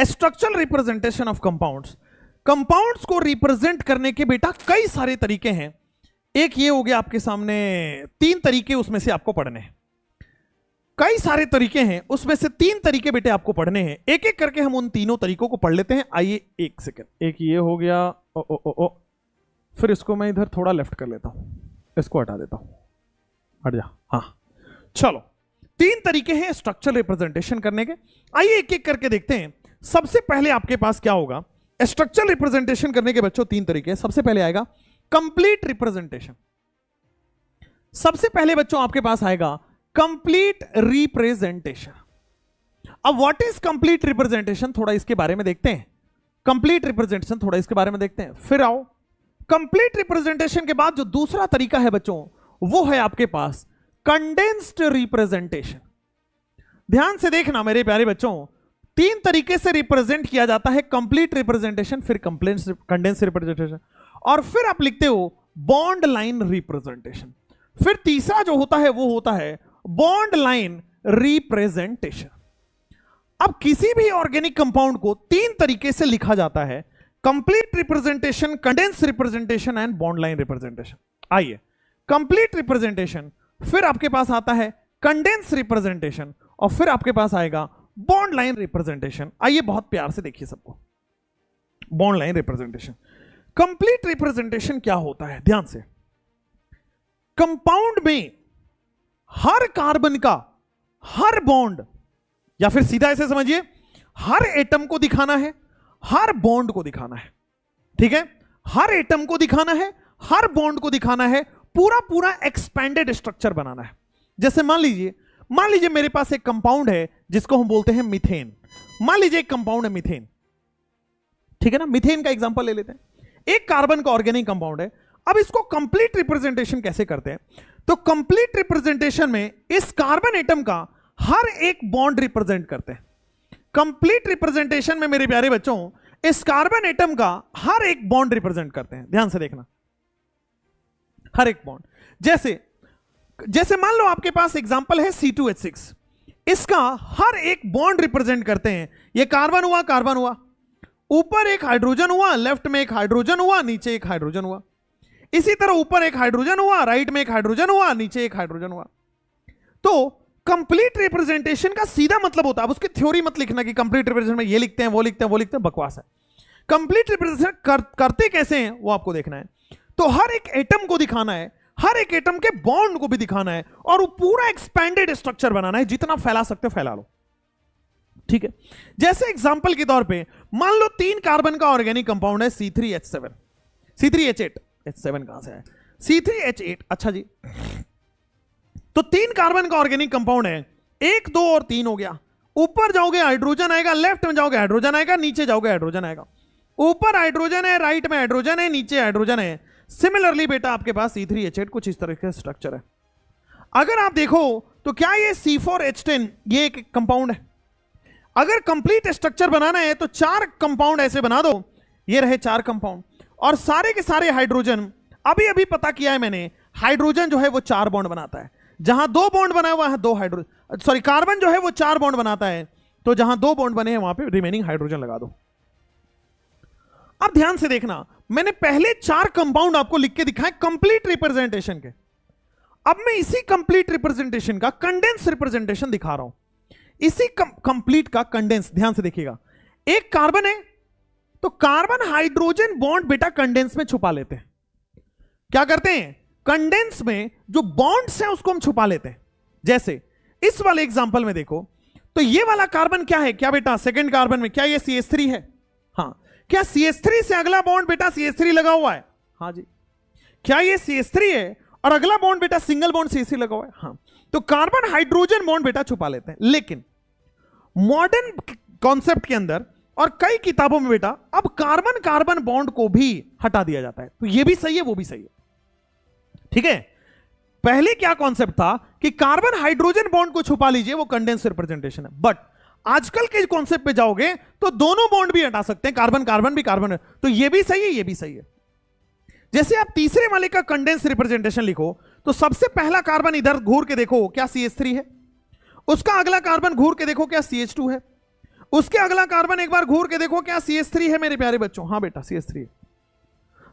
Structural representation of compounds. Compounds को represent करने के बेटा कई सारे तरीके हैं। एक ये हो गया आपके सामने, 3 तरीके उसमें से आपको पढ़ने हैं। कई सारे तरीके हैं, उसमें से 3 तरीके बेटे आपको पढ़ने हैं। एक एक करके हम उन तीनों तरीकों को पढ़ लेते हैं। आइए एक सेकंड, एक ये हो गया, ओ फिर इसको मैं इधर थोड़ा लेफ्ट कर लेता हूं, इसको हटा देता हूं, हट जा। हाँ चलो, 3 तरीके हैं स्ट्रक्चरल रिप्रेजेंटेशन करने के। आइए एक एक करके देखते हैं। सबसे पहले आपके पास क्या होगा स्ट्रक्चरल रिप्रेजेंटेशन करने के बच्चों? 3 तरीके। सबसे पहले आएगा कंप्लीट रिप्रेजेंटेशन। सबसे पहले बच्चों आपके पास आएगा कंप्लीट रिप्रेजेंटेशन। अब व्हाट इज कंप्लीट रिप्रेजेंटेशन, थोड़ा इसके बारे में देखते हैं। कंप्लीट रिप्रेजेंटेशन थोड़ा इसके बारे में देखते हैं, फिर आओ कंप्लीट रिप्रेजेंटेशन के बाद जो दूसरा तरीका है बच्चों, वो है आपके पास कंडेंस्ड रिप्रेजेंटेशन। ध्यान से देखना मेरे प्यारे बच्चों, 3 तरीके से रिप्रेजेंट किया जाता है। कंप्लीट रिप्रेजेंटेशन, फिर कंडेंस्ड रिप्रेजेंटेशन, और फिर आप लिखते हो बॉन्ड लाइन रिप्रेजेंटेशन। फिर तीसरा जो होता है वो होता है बॉन्ड लाइन रिप्रेजेंटेशन। अब किसी भी ऑर्गेनिक कंपाउंड को 3 तरीके से लिखा जाता है, complete representation, condensed representation and bond line representation. आइए कंप्लीट रिप्रेजेंटेशन, फिर आपके पास आता है कंडेंस्ड रिप्रेजेंटेशन, और फिर आपके पास आएगा बॉन्ड लाइन रिप्रेजेंटेशन। आइए बहुत प्यार से देखिए सबको। Bond line representation, complete representation क्या होता है? ध्यान से, कंपाउंड में हर कार्बन का हर बॉन्ड, या फिर सीधा ऐसे समझिए, हर एटम को दिखाना है, हर बॉन्ड को दिखाना है। ठीक है, हर एटम को दिखाना है, हर बॉन्ड को दिखाना है, पूरा पूरा एक्सपेंडेड स्ट्रक्चर बनाना है। जैसे मान लीजिए मेरे पास एक कंपाउंड है जिसको हम बोलते हैं मीथेन। मान लीजिए एक कंपाउंड है मीथेन, ठीक है ना। मीथेन का एग्जांपल ले लेते हैं। एक कार्बन का ऑर्गेनिक कंपाउंड है। अब इसको कंप्लीट रिप्रेजेंटेशन कैसे करते हैं? तो कंप्लीट रिप्रेजेंटेशन में इस कार्बन एटम का हर एक बॉन्ड रिप्रेजेंट करते हैं। कंप्लीट रिप्रेजेंटेशन में मेरे प्यारे बच्चों इस कार्बन एटम का हर एक बॉन्ड रिप्रेजेंट करते हैं। ध्यान से देखना, हर एक बॉन्ड। जैसे मान लो आपके पास एग्जांपल है C2H6, इसका हर एक बॉन्ड रिप्रेजेंट करते हैं। ये कार्बन हुआ, ऊपर एक हाइड्रोजन हुआ, लेफ्ट में एक हाइड्रोजन हुआ, नीचे एक हाइड्रोजन हुआ। इसी तरह ऊपर एक हाइड्रोजन हुआ, राइट में एक हाइड्रोजन हुआ, नीचे एक हाइड्रोजन हुआ। तो कंप्लीट रिप्रेजेंटेशन का सीधा मतलब होता है, अब उसकी थ्योरी मत लिखना कि कंप्लीट रिप्रेजेंटेशन में ये लिखते हैं, वो लिखते हैं, बकवास है। कंप्लीट रिप्रेजेंटेशन करते कैसे हैं वो आपको देखना है। तो हर एक एटम को दिखाना है, हर एक एटम के बॉन्ड को भी दिखाना है, और वो पूरा एक्सपेंडेड स्ट्रक्चर बनाना है। जितना फैला सकते हो फैला लो, ठीक है। जैसे एग्जांपल के तौर पे मान लो 3 कार्बन का ऑर्गेनिक कंपाउंड है C3H7, C3H8, H7 कहां से है, C3H8। अच्छा जी, तो 3 कार्बन का ऑर्गेनिक कंपाउंड है, 1, 2 और 3 हो गया। ऊपर जाओगे हाइड्रोजन आएगा, लेफ्ट में जाओगे हाइड्रोजन आएगा, नीचे जाओगे हाइड्रोजन आएगा। ऊपर हाइड्रोजन है, राइट में हाइड्रोजन है, नीचे हाइड्रोजन है। सिमिलरली बेटा आपके पास C3H8 कुछ इस तरह का स्ट्रक्चर है। अगर आप देखो तो क्या ये C4H10 ये एक कंपाउंड है? अगर कंप्लीट स्ट्रक्चर बनाना है तो 4 कंपाउंड ऐसे बना दो, ये रहे 4 कंपाउंड, और सारे के सारे हाइड्रोजन, अभी पता किया है मैंने, हाइड्रोजन जो है वो 4 बॉन्ड बनाता है। जहां 2 बॉन्ड बना हुआ है, 2 हाइड्रोजन, सॉरी कार्बन जो है वो 4 बॉन्ड बनाता है, तो जहां 2 बॉन्ड बने हैं वहां पे रिमेनिंग हाइड्रोजन लगा दो। अब ध्यान से देखना, मैंने पहले 4 कंपाउंड आपको लिख के दिखाए कंप्लीट रिप्रेजेंटेशन के। अब मैं इसी कंप्लीट रिप्रेजेंटेशन का कंडेंस रिप्रेजेंटेशन दिखा रहा हूं। इसी कंप्लीट का कंडेंस, ध्यान से देखिएगा। एक कार्बन है, तो कार्बन हाइड्रोजन बॉन्ड बेटा कंडेंस में छुपा लेते हैं। क्या करते हैं? कंडेंस में जो बॉन्ड्स हैं उसको हम छुपा लेते हैं। जैसे इस वाले एग्जांपल में देखो, तो ये वाला कार्बन क्या है? क्या बेटा सेकंड कार्बन में क्या ये CH3 है? हाँ। क्या CH3 से अगला बॉन्ड बेटा CH3 लगा हुआ है? हाँ जी। क्या ये CH3 है और अगला बॉन्ड बेटा सिंगल बॉन्ड CH3 लगा हुआ है? हाँ। तो कार्बन हाइड्रोजन बॉन्ड बेटा छुपा लेते हैं। लेकिन मॉडर्न कॉन्सेप्ट के अंदर और कई किताबों में बेटा अब कार्बन कार्बन बॉन्ड को भी हटा दिया जाता है। तो ये भी सही है, वो भी सही है, ठीक है। पहले क्या कॉन्सेप्ट था कि कार्बन हाइड्रोजन बॉन्ड को छुपा लीजिए, वो कंडेंस रिप्रेजेंटेशन है। बट आजकल के कॉन्सेप्ट पे जाओगे तो दोनों बॉन्ड भी हटा सकते हैं, कार्बन कार्बन भी कार्बन है, तो ये भी सही है, ये भी सही है। जैसे आप तीसरे वाले का कंडेंस रिप्रेजेंटेशन लिखो, तो सबसे पहला कार्बन इधर घूर के देखो क्या CH3 है, उसका अगला कार्बन घूर के देखो क्या CH2 है, उसके अगला कार्बन एक बार घूर के देखो, क्या CH3 है मेरे प्यारे बच्चों? हाँ बेटा CH3 है।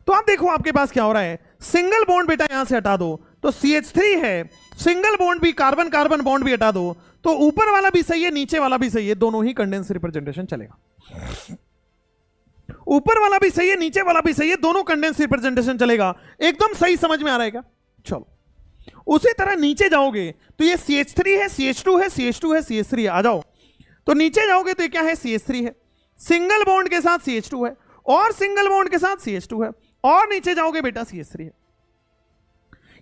तो आप देखो आपके पास क्या हो रहा है, सिंगल बॉन्ड बेटा यहां से हटा दो तो CH3 है, सिंगल बॉन्ड भी कार्बन कार्बन बॉन्ड भी हटा दो तो ऊपर वाला भी सही है नीचे वाला भी सही है, दोनों ही कंडेंस रिप्रेजेंटेशन चलेगा। ऊपर वाला भी सही है नीचे वाला भी सही है, दोनों कंडेंस रिप्रेजेंटेशन चलेगा। एकदम सही समझ में आ रहा है क्या? चलो उसी तरह नीचे जाओगे तो ये CH3 है, CH2 है, CH2 है, CH3 है। आ जाओ तो नीचे जाओगे तो ये क्या है? CH3 है, सिंगल बॉन्ड के साथ CH2 है, और सिंगल बॉन्ड के साथ CH2 है, और नीचे जाओगे बेटा CH3 है।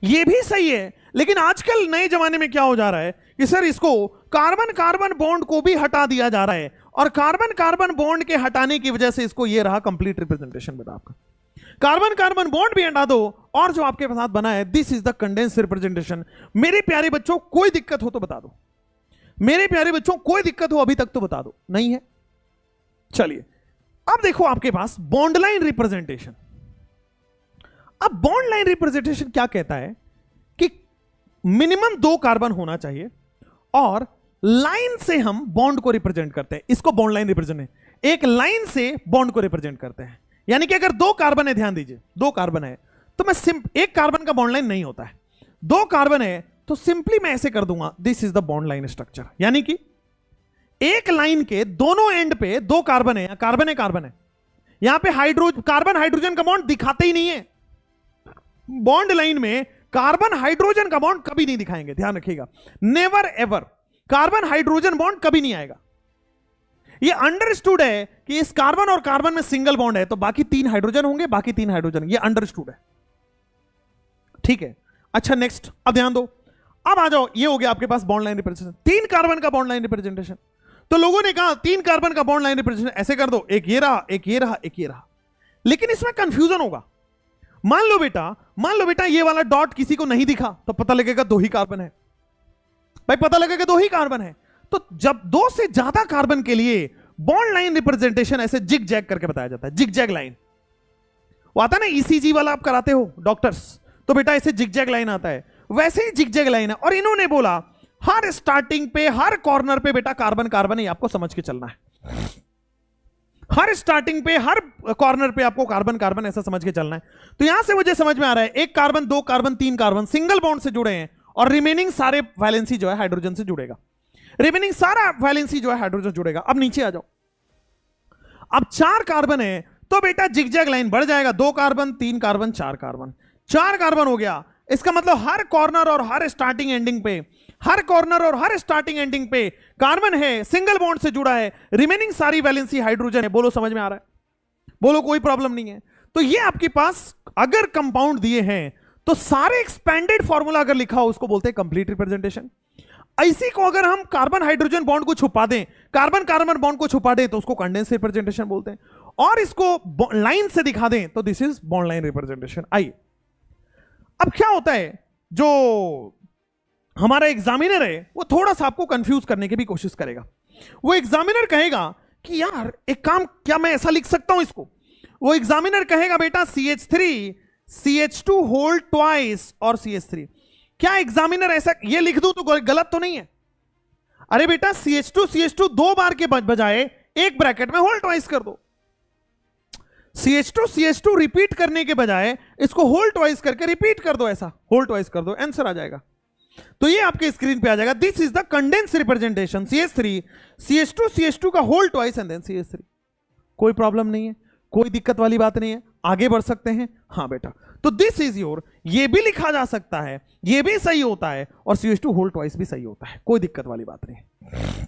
ये भी सही है, लेकिन आजकल नए जमाने में क्या हो जा रहा है कि सर इसको कार्बन कार्बन बॉन्ड को भी हटा दिया जा रहा है, और कार्बन कार्बन बॉन्ड के हटाने की वजह से इसको ये रहा कंप्लीट रिप्रेजेंटेशन बेटा आपका। कार्बन कार्बन बॉन्ड भी हटा दो और जो आपके साथ बना है this is the condense representation. मेरे प्यारे बच्चों कोई दिक्कत हो तो बता दो, मेरे प्यारे बच्चों कोई दिक्कत हो अभी तक तो बता दो, नहीं है? चलिए अब देखो आपके पास बॉन्ड लाइन रिप्रेजेंटेशन। अब बॉन्ड लाइन रिप्रेजेंटेशन क्या कहता है कि मिनिमम 2 कार्बन होना चाहिए और लाइन से हम बॉन्ड को रिप्रेजेंट करते हैं, इसको बॉन्ड लाइन रिप्रेजेंट है। एक लाइन से बॉन्ड को रिप्रेजेंट करते हैं, यानी कि अगर 2 कार्बन है, ध्यान दीजिए 2 कार्बन है तो मैं एक कार्बन का बॉन्ड लाइन नहीं होता है, 2 कार्बन है तो सिंपली मैं ऐसे कर दूंगा this is the bond line structure, यानी कि एक लाइन के दोनों एंड पे 2 कार्बन है, या कार्बन है कार्बन है, यहां पे कार्बन हाइड्रोजन का बॉन्ड दिखाते ही नहीं है। बॉन्ड लाइन में कार्बन हाइड्रोजन का बॉन्ड कभी नहीं दिखाएंगे, ध्यान रखिएगा, never ever carbon hydrogen bond कभी नहीं आएगा। ये अंडरस्टूड है कि इस कार्बन और कार्बन में सिंगल बॉन्ड है तो बाकी 3 हाइड्रोजन होंगे, बाकी 3 हाइड्रोजन, ये अंडरस्टूड है, ठीक है। अच्छा नेक्स्ट, अब ध्यान दो, अब आ जाओ, ये हो गया आपके पास बॉन्ड लाइन रिप्रेजेंटेशन, 3 कार्बन का बॉन्ड लाइन रिप्रेजेंटेशन। तो लोगों ने कहा 3 कार्बन का बॉन्ड लाइन रिप्रेजेंटेशन ऐसे कर दो, एक ये रहा, एक ये रहा, एक ये रहा, लेकिन इसमें कंफ्यूजन होगा। मान लो बेटा ये वाला डॉट किसी को नहीं दिखा तो पता लगेगा 2 ही कार्बन है, भाई पता लगेगा 2 ही कार्बन है। तो जब 2 से ज्यादा कार्बन के लिए बॉन्ड लाइन रिप्रेजेंटेशन ऐसे जिग जैग करके बताया जाता है, जिग जैग लाइन, वो आता है ना ECG वाला आप कराते हो डॉक्टर्स, तो बेटा ऐसे जिग जैग लाइन आता है, वैसे ही जिग जैग लाइन है। और इन्होंने बोला हर स्टार्टिंग पे हर कॉर्नर पे बेटा कार्बन कार्बन ही आपको समझ के चलना है, हर स्टार्टिंग पे हर कॉर्नर पे आपको कार्बन कार्बन ऐसा समझ के चलना है। तो यहां से मुझे समझ में आ रहा है 1 carbon 2 carbon 3 carbon single bond से जुड़े हैं और रिमेनिंग सारे वैलेंसी जो है हाइड्रोजन से जुड़ेगा, रिमेनिंग सारा वैलेंसी जो है हाइड्रोजन जुड़ेगा। अब नीचे आ जाओ, अब 4 कार्बन है तो बेटा जिगजैग लाइन बढ़ जाएगा, 2 कार्बन 3 कार्बन 4 कार्बन, 4 कार्बन हो गया। इसका मतलब हर कॉर्नर और हर स्टार्टिंग एंडिंग पे, हर कॉर्नर और हर स्टार्टिंग एंडिंग पे कार्बन है, सिंगल बॉन्ड से जुड़ा है, रिमेनिंग सारी वैलेंसी हाइड्रोजन है। बोलो समझ में आ रहा है? बोलो कोई प्रॉब्लम नहीं है। तो ये आपके पास अगर कंपाउंड दिए हैं तो सारे एक्सपेंडेड फॉर्मूला अगर लिखा हो उसको बोलते हैं कंप्लीट रिप्रेजेंटेशन। इसी को अगर हम कार्बन हाइड्रोजन बॉन्ड को छुपा दें, कार्बन कार्बन बॉन्ड को छुपा दें तो उसको कंडेंस रिप्रेजेंटेशन बोलते हैं, और इसको लाइन से दिखा दें तो this is bond line representation. आइए अब क्या होता है, जो हमारा एग्जामिनर है वो थोड़ा सा आपको कंफ्यूज करने की भी कोशिश करेगा। वो एग्जामिनर कहेगा कि यार एक काम, क्या मैं ऐसा लिख सकता हूं इसको? वो एग्जामिनर कहेगा बेटा CH3 CH2 होल ट्वाइस और CH3। क्या एग्जामिनर ऐसा ये लिख दूं तो गलत तो नहीं है? अरे बेटा CH2 2 बार के बजाय एक ब्रैकेट में होल ट्वाइस कर दो, CH2 रिपीट करने के बजाय इसको होल ट्वाइस करके रिपीट कर दो, ऐसा होल ट्वाइस कर दो, आंसर आ जाएगा। तो ये आपके स्क्रीन पे आ जाएगा, this is the condense representation CH3 CH2 का whole twice and then CH3। कोई प्रॉब्लम नहीं है, कोई दिक्कत वाली बात नहीं है, आगे बढ़ सकते हैं। हाँ बेटा, तो दिस इज योर, ये भी लिखा जा सकता है, ये भी सही होता है, और CH2 होल ट्वाइस भी सही होता है, कोई दिक्कत वाली बात नहीं है,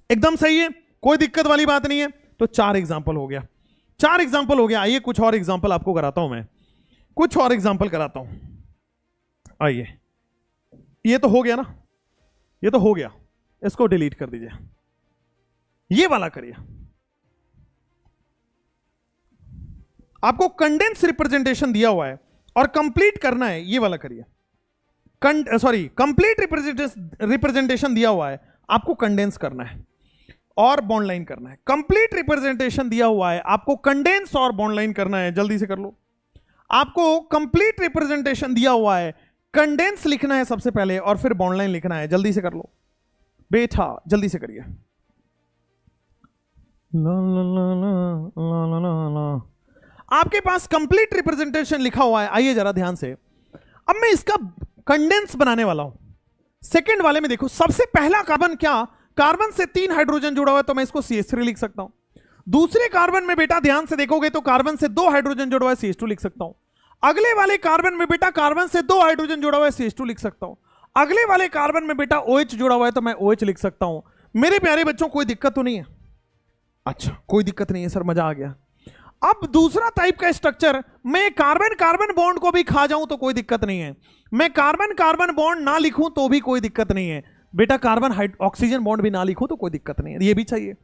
एकदम सही है, कोई दिक्कत वाली बात नहीं है। तो 4 एग्जाम्पल हो गया, 4 एग्जाम्पल हो गया। आइए कुछ और एग्जाम्पल आपको कराता हूं, मैं कुछ और एग्जाम्पल कराता हूं। आइए, ये तो हो गया ना, ये तो हो गया, इसको डिलीट कर दीजिए, ये वाला करिए। आपको कंडेंस रिप्रेजेंटेशन दिया हुआ है और कंप्लीट करना है, ये वाला करिए। कंप्लीट रिप्रेजेंटेशन दिया हुआ है, आपको कंडेंस करना है और बॉन्ड लाइन करना है। कंप्लीट रिप्रेजेंटेशन दिया हुआ है, आपको कंडेंस और बॉन्ड लाइन करना है, जल्दी से कर लो। आपको कंप्लीट रिप्रेजेंटेशन दिया हुआ है, कंडेंस लिखना है सबसे पहले और फिर बॉन्ड लाइन लिखना है, जल्दी से कर लो बेटा, जल्दी से करिए। ला ला ला ला ला ला ला। आपके पास कंप्लीट रिप्रेजेंटेशन लिखा हुआ है, आइए जरा ध्यान से। अब मैं इसका कंडेंस बनाने वाला हूं। सेकंड वाले में देखो, सबसे पहला कार्बन क्या, कार्बन से 3 हाइड्रोजन जुड़ा हुआ है तो मैं इसको CH3 लिख सकता हूं। दूसरे कार्बन में बेटा ध्यान से देखोगे तो कार्बन से 2 हाइड्रोजन जुड़ा हुआ है, CH2 लिख सकता हूं। अगले वाले कार्बन में बेटा कार्बन से 2 हाइड्रोजन जुड़ा हुआ है, CH2 लिख सकता हूं। अगले वाले कार्बन में बेटा OH जुड़ा हुआ है तो मैं OH लिख सकता हूं। मेरे प्यारे बच्चों कोई दिक्कत तो नहीं है? अच्छा, कोई दिक्कत नहीं है सर, मजा आ गया। अब दूसरा टाइप का स्ट्रक्चर, मैं कार्बन कार्बन बॉन्ड को भी खा जाऊं तो कोई दिक्कत नहीं है, मैं कार्बन कार्बन बॉन्ड ना लिखूं तो भी कोई दिक्कत नहीं है बेटा, कार्बन ऑक्सीजन बॉन्ड भी ना लिखूं तो कोई दिक्कत नहीं है, ये भी चाहिए।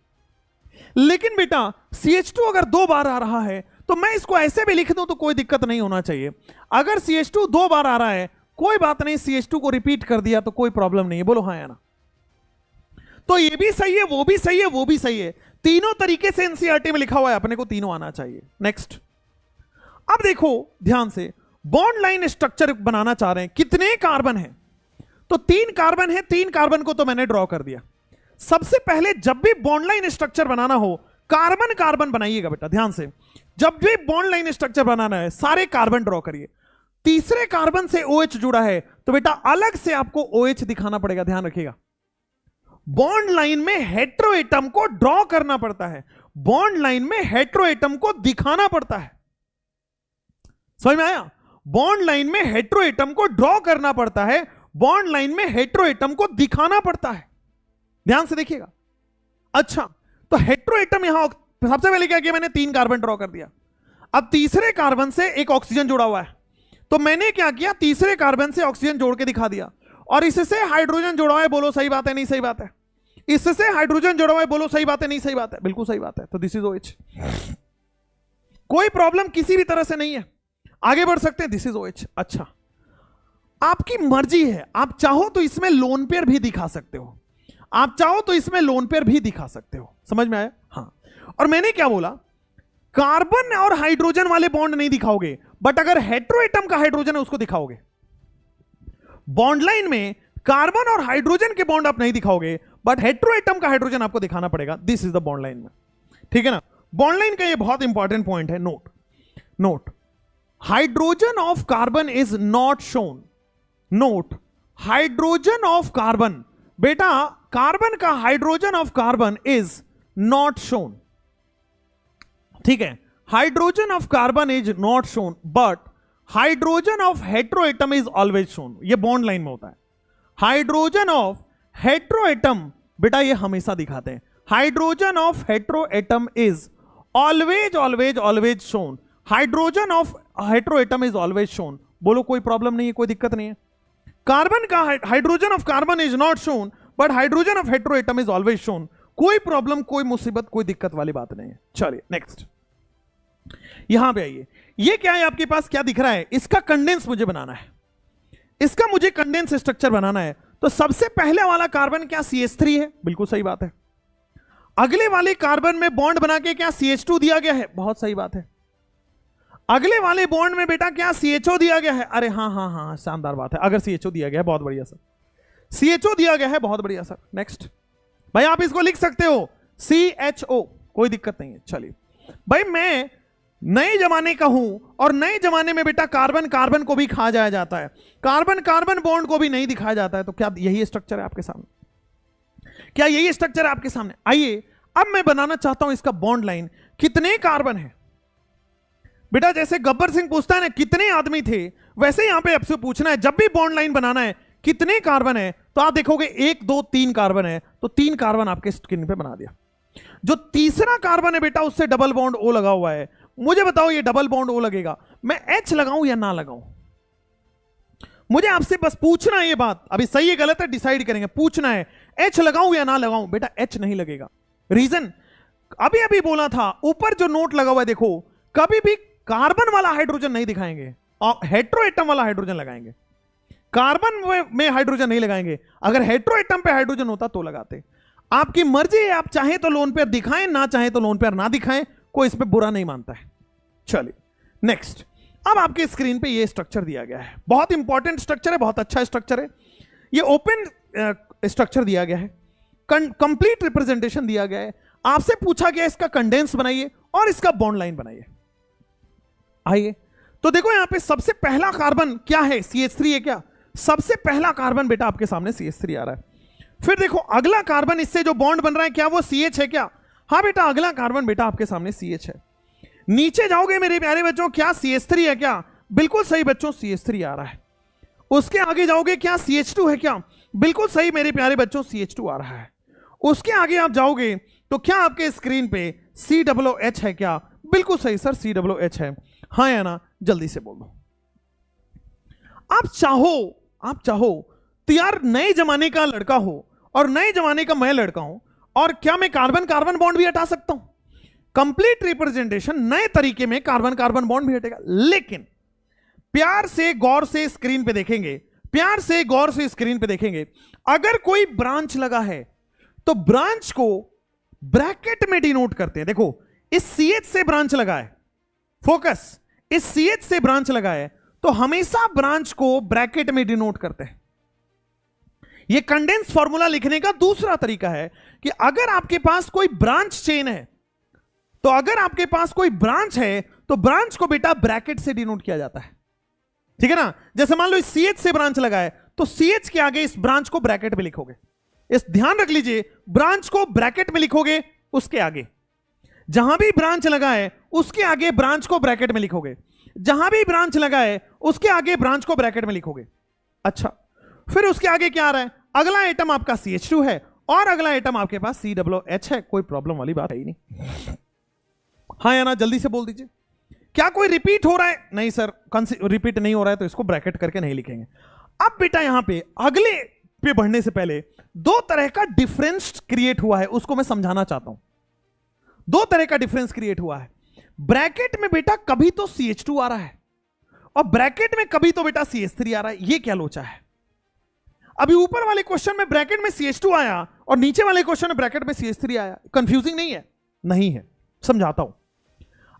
लेकिन बेटा CH2 अगर 2 बार आ रहा है तो मैं इसको ऐसे भी लिख दूं तो कोई दिक्कत नहीं होना चाहिए। अगर CH2 2 बार आ रहा है कोई बात नहीं, CH2 को रिपीट कर दिया तो कोई प्रॉब्लम नहीं है, बोलो हाँ या ना। तो ये भी सही है, वो भी सही है, वो भी सही है, तीनों तरीके से एनसीईआरटी में लिखा हुआ है, अपने को तीनों आना चाहिए। नेक्स्ट, अब देखो ध्यान से, बॉन्ड लाइन स्ट्रक्चर बनाना चाह रहे हैं, कितने कार्बन है, तो 3 कार्बन है, 3 कार्बन को तो मैंने ड्रॉ कर दिया। सबसे पहले जब भी बॉन्ड लाइन स्ट्रक्चर बनाना हो कार्बन कार्बन बनाइएगा बेटा, ध्यान से, जब भी बॉन्ड लाइन स्ट्रक्चर बनाना है सारे कार्बन ड्रॉ करिए। तीसरे कार्बन से OH जुड़ा है तो बेटा अलग से आपको OH दिखाना पड़ेगा, ध्यान रखिएगा। बॉन्ड लाइन में हेटेरो एटम को ड्रॉ करना पड़ता है, बॉन्ड लाइन में हेटेरो एटम को दिखाना पड़ता है, समझ में आया? बॉन्ड लाइन में हेटेरो एटम को ड्रॉ करना पड़ता है, बॉन्ड लाइन में हेटेरो एटम को दिखाना पड़ता है, ध्यान से देखिएगा। अच्छा, तो हेटेरो एटम यहां सबसे पहले क्या किया, मैंने 3 कार्बन ड्रॉ कर दिया। अब तीसरे कार्बन से एक ऑक्सीजन जुड़ा हुआ है तो मैंने क्या किया, तीसरे कार्बन से ऑक्सीजन जोड़ के दिखा दिया, और इससे हाइड्रोजन जुड़ा हुआ है, बोलो सही बात है नहीं सही बात है? इससे हाइड्रोजन जुड़ा हुआ है, बोलो सही बात है नहीं सही बात है? बिल्कुल सही बात है, तो दिस इज OH। कोई प्रॉब्लम किसी भी तरह से नहीं है, आगे बढ़ सकते हैं, दिस इज OH। अच्छा, आपकी मर्जी है, आप चाहो तो इसमें लोन पेयर भी दिखा सकते हो, आप चाहो तो इसमें लोन पेयर भी दिखा सकते हो, समझ में आया? हाँ, और मैंने क्या बोला, कार्बन और हाइड्रोजन वाले बॉन्ड नहीं दिखाओगे, बट अगर हेटेरो एटम का हाइड्रोजन है उसको दिखाओगे। बॉन्ड लाइन में कार्बन और हाइड्रोजन के बॉन्ड आप नहीं दिखाओगे, बट हेटेरो एटम का हाइड्रोजन आपको दिखाना पड़ेगा, this is the bond line में, ठीक है ना? बॉन्ड लाइन का ये बहुत इंपॉर्टेंट पॉइंट है, note, hydrogen of carbon is not shown, note, hydrogen of carbon, बेटा कार्बन का hydrogen of carbon is not shown, ठीक है? Hydrogen of carbon is not shown, but hydrogen of hetero atom is always shown, ये bond line में होता है। Hydrogen of hetero atom बेटा ये हमेशा दिखाते हैं, hydrogen of hetero atom is always always always shown, hydrogen of hetero atom is always shown, बोलो कोई प्रॉब्लम नहीं है, कोई दिक्कत नहीं है। कार्बन का hydrogen of carbon is not shown, but hydrogen of hetero atom is always shown, कोई प्रॉब्लम, कोई मुसीबत, कोई दिक्कत वाली बात नहीं है। चलिए नेक्स्ट, यहां पे आइए, ये क्या है आपके पास, क्या दिख रहा है, इसका कंडेंस मुझे बनाना है, इसका मुझे कंडेंस स्ट्रक्चर बनाना है। तो सबसे पहले वाला कार्बन क्या CH3 है, बिल्कुल सही बात है। अगले वाले कार्बन में बॉन्ड बना के क्या CH2 दिया गया है, बहुत सही बात है। अगले वाले बॉन्ड में बेटा क्या CHO दिया गया है, अरे हाँ हाँ हाँ शानदार बात है, अगर CHO दिया गया है बहुत बढ़िया सर, CHO दिया गया है बहुत बढ़िया सर। नेक्स्ट भाई, आप इसको लिख सकते हो CHO, कोई दिक्कत नहीं है। चलिए भाई, मैं नए जमाने का हूं, और नए जमाने में बेटा कार्बन कार्बन को भी खा जाया जाता है, कार्बन कार्बन बॉन्ड को भी नहीं दिखाया जाता है, तो क्या यही स्ट्रक्चर है आपके सामने, क्या यही स्ट्रक्चर है आपके सामने? आइए अब मैं बनाना चाहता हूं इसका बॉन्ड लाइन, कितने कार्बन है बेटा, जैसे गब्बर सिंह पूछता है ना कितने आदमी थे, वैसे यहां पे आपसे पूछना है, जब भी बॉन्ड लाइन बनाना है कितने कार्बन है, तो आप देखोगे 1 2 3 कार्बन है, तो 3 कार्बन आपके स्क्रीन पे बना दिया। जो तीसरा कार्बन है बेटा उससे डबल बॉन्ड O लगा हुआ है, मुझे बताओ ये डबल बॉन्ड O लगेगा, मैं H लगाऊं या ना लगाऊं? मुझे आपसे बस पूछना है, ये बात अभी सही है गलत है डिसाइड करेंगे, पूछना है H लगाऊं या ना लगाऊं? बेटा H नहीं लगेगा, रीजन अभी अभी बोला था, ऊपर जो नोट लगा हुआ है देखो, कभी भी कार्बन वाला हाइड्रोजन नहीं दिखाएंगे और हेटेरो एटम वाला हाइड्रोजन लगाएंगे, कार्बन में हाइड्रोजन नहीं लगाएंगे, अगर हेटेरो एटम पे हाइड्रोजन होता तो लगाते। आपकी मर्जी है, आप चाहें तो लोन पेयर दिखाएं, ना चाहें तो लोन पेयर ना दिखाएं, कोई इस पे बुरा नहीं मानता है। चलिए नेक्स्ट, अब आपके स्क्रीन पे ये स्ट्रक्चर दिया गया है, बहुत इंपॉर्टेंट स्ट्रक्चर है, बहुत अच्छा स्ट्रक्चर है, ये ओपन स्ट्रक्चर दिया गया है, कंप्लीट रिप्रेजेंटेशन दिया गया है। आपसे पूछा गया इसका कंडेंस बनाइए और इसका बॉन्ड लाइन बनाइए। आइए तो देखो यहां पे सबसे पहला कार्बन क्या है, CH3 है क्या? सबसे पहला कार्बन बेटा आपके सामने CH3 आ रहा है। फिर देखो अगला कार्बन इससे जो बॉन्ड बन रहा है क्या वो CH है क्या? हाँ बेटा अगला कार्बन बेटा आपके सामने CH है। नीचे जाओगे मेरे प्यारे बच्चों, क्या CH3 है क्या? बिल्कुल सही बच्चों, CH3 आ रहा है। उसके आगे जाओगे, क्या CH2 है क्या? बिल्कुल सही मेरे प्यारे बच्चों, CH2 आ रहा है। उसके आगे आप जाओगे तो क्या आपके स्क्रीन पे COOH है क्या? बिल्कुल सही सर, COOH है। हाँ या ना, जल्दी से बोल दो। आप चाहो तो यार नए जमाने का लड़का हो और नए जमाने का मैं लड़का हूं, और क्या मैं कार्बन कार्बन बॉन्ड भी हटा सकता हूं? कंप्लीट रिप्रेजेंटेशन नए तरीके में कार्बन कार्बन बॉन्ड भी हटेगा। लेकिन प्यार से गौर से स्क्रीन पे देखेंगे, प्यार से गौर से स्क्रीन पे देखेंगे, अगर कोई ब्रांच लगा है तो ब्रांच को ब्रैकेट में डिनोट करते हैं। देखो इस CH से ब्रांच लगा है, फोकस, इस CH से ब्रांच लगा है तो हमेशा ब्रांच को ब्रैकेट में डिनोट करते हैं। यह कंडेंस फॉर्मूला लिखने का दूसरा तरीका है कि अगर आपके पास कोई ब्रांच चेन है, तो अगर आपके पास कोई ब्रांच है तो ब्रांच को बेटा ब्रैकेट से डिनोट किया जाता है। ठीक है ना? जैसे मान लो इस CH से ब्रांच लगा है तो CH के आगे इस ब्रांच को ब्रैकेट में लिखोगे। इस ध्यान रख लीजिए, ब्रांच को ब्रैकेट में लिखोगे, उसके आगे जहां भी ब्रांच लगा है उसके आगे ब्रांच को ब्रैकेट में लिखोगे, जहां भी ब्रांच लगा है उसके आगे ब्रांच को ब्रैकेट में लिखोगे। अच्छा, फिर उसके आगे क्या आ रहा है? अगला एटम आपका CH2 है और अगला एटम आपके पास COOH है। कोई प्रॉब्लम वाली बात है ही नहीं। हाँ या ना, जल्दी से बोल दीजिए। क्या कोई रिपीट हो रहा है? नहीं सर, रिपीट नहीं हो रहा है तो इसको ब्रैकेट करके नहीं लिखेंगे। अब बेटा यहां पे अगले पे बढ़ने से पहले दो तरह का डिफरेंस क्रिएट हुआ है, उसको मैं समझाना चाहता हूं। दो तरह का डिफरेंस क्रिएट हुआ है। ब्रैकेट में बेटा कभी तो CH2 आ रहा है और ब्रैकेट में कभी तो बेटा CH3 आ रहा है। ये क्या लोचा है? अभी ऊपर वाले क्वेश्चन में ब्रैकेट में CH2 आया और नीचे वाले क्वेश्चन में ब्रैकेट में CH3 आया। कंफ्यूजिंग नहीं है? नहीं है, समझाता हूं।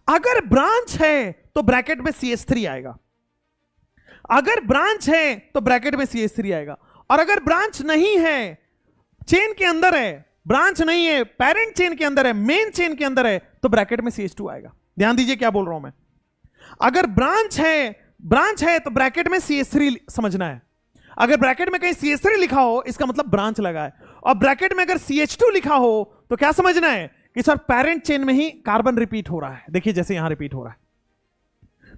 अगर ब्रांच है तो ब्रैकेट में CH3 आएगा, अगर ब्रांच है तो ब्रैकेट में CH3 आएगा, और अगर ब्रांच नहीं है, चेन के अंदर है, ब्रांच नहीं है, पेरेंट चेन के अंदर है, मेन चेन के अंदर है, तो ब्रैकेट में CH2 आएगा। ध्यान दीजिए क्या बोल रहा हूं मैं। अगर ब्रांच है तो ब्रैकेट में CH3 समझना है। अगर ब्रैकेट में कहीं CH3 लिखा हो इसका मतलब ब्रांच लगा है, और ब्रैकेट में अगर CH2 लिखा हो तो क्या समझना है कि सर पेरेंट चेन में ही कार्बन रिपीट हो रहा है। देखिए जैसे यहां रिपीट हो रहा है,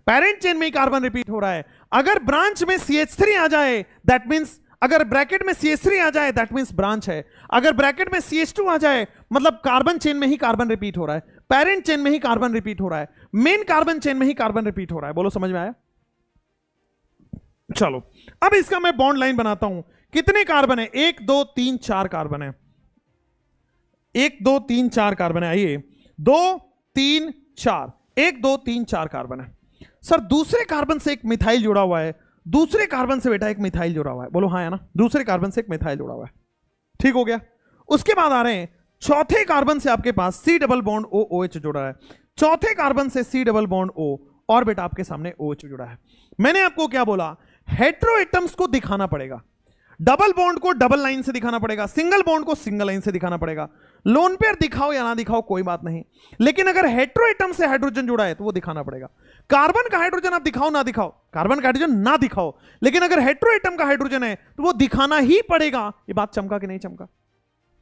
पेरेंट चेन में ही कार्बन रिपीट हो रहा है। अगर ब्रांच में CH3 आ जाए दैट मींस, अगर ब्रैकेट में CH3 आ जाए दैट मींस ब्रांच है। अगर ब्रैकेट में CH2 आ जाए मतलब कार्बन चेन में ही कार्बन रिपीट हो रहा है, पेरेंट चेन में ही कार्बन रिपीट हो रहा है, मेन कार्बन चेन में ही कार्बन रिपीट हो रहा है। बोलो समझ में आया? चलो अब इसका मैं बॉन्ड लाइन बनाता हूं। कितने कार्बन है? 1 2 3 4 कार्बन है। 1 2 3 4 कार्बन है। आइए 2 3 4, 1 2 3 4 कार्बन है। सर दूसरे कार्बन से एक मिथाइल जुड़ा हुआ है, दूसरे कार्बन से बेटा एक मिथाइल जुड़ा हुआ है। बोलो हाँ या ना? दूसरे कार्बन से एक मिथाइल जुड़ा हुआ है। ठीक हो गया। उसके बाद आ रहे हैं चौथे कार्बन से आपके पास C डबल बॉन्ड OH जुड़ा है, चौथे कार्बन से C डबल बॉन्ड O, और बेटा आपके सामने OH जुड़ा है। मैंने आपको क्या बोला? हेटेरो एटम्स को दिखाना पड़ेगा, डबल बॉन्ड को डबल लाइन से दिखाना पड़ेगा, सिंगल बॉन्ड को सिंगल लाइन से दिखाना पड़ेगा। लोन पेयर दिखाओ या ना दिखाओ कोई बात नहीं, लेकिन अगर हेटेरो एटम से हाइड्रोजन जुड़ा है तो वो दिखाना पड़ेगा। कार्बन का हाइड्रोजन आप दिखाओ ना दिखाओ, कार्बन का हाइड्रोजन ना दिखाओ, लेकिन अगर हेटेरो एटम का हाइड्रोजन है तो वो दिखाना ही पड़ेगा। ये बात चमका कि नहीं चमका?